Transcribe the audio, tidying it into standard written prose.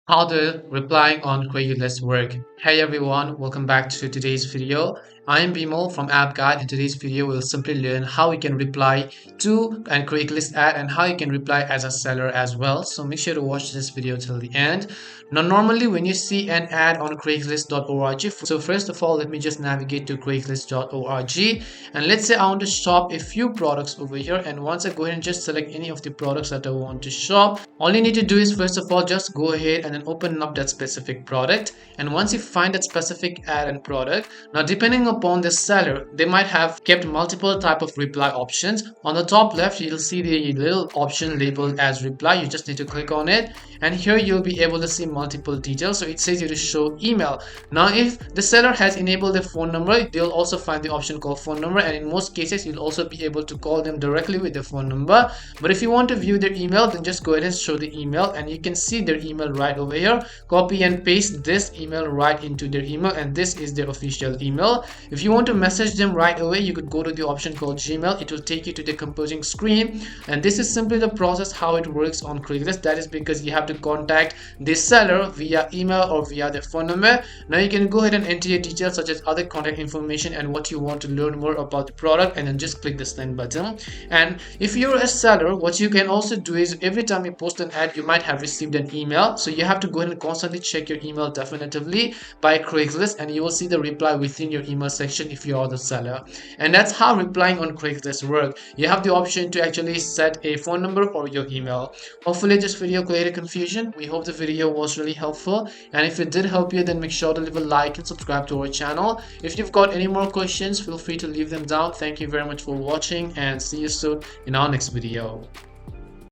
How the replying on Craigslist work. Hey everyone, welcome back to today's video. I am Bimal from App Guide. In today's video, we'll simply learn how we can reply to a Craigslist ad and how you can reply as a seller as well. So make sure to watch this video till the end. Now, normally when you see an ad on Craigslist.org, so first of all, let me just navigate to Craigslist.org and let's say I want to shop a few products over here. And once I go ahead and just select any of the products that I want to shop, all you need to do is first of all just go ahead and then open up that specific product. And once you find that specific ad and product, now depending upon the seller, they might have kept multiple type of reply options. On the top left, you'll see the little option labeled as reply. You just need to click on it, and here you'll be able to see multiple details. So it says you to show email. Now if the seller has enabled a phone number, they'll also find the option called phone number, and in most cases you'll also be able to call them directly with their phone number. But if you want to view their email, then just go ahead and show the email, and you can see their email right over here. Copy and paste this email right into their email, and this is their official email. If you want to message them right away, you could go to the option called Gmail. It will take you to the composing screen, and this is simply the process how it works on Craigslist. That is because you have to contact the seller via email or via their phone number. Now you can go ahead and enter your details such as other contact information and what you want to learn more about the product, and then just click the send button. And if you're a seller, what you can also do is every time you post an ad, you might have received an email, so you have to go ahead and constantly check your email definitively by Craigslist, and you will see the reply within your email section if you are the seller. And that's how replying on Craigslist work. You have the option to actually set a phone number or your email. Hopefully this video cleared confusion. We hope the video was really helpful, and if it did help you, then make sure to leave a like and subscribe to our channel. If you've got any more questions, feel free to leave them down. Thank you very much for watching, and see you soon in our next video.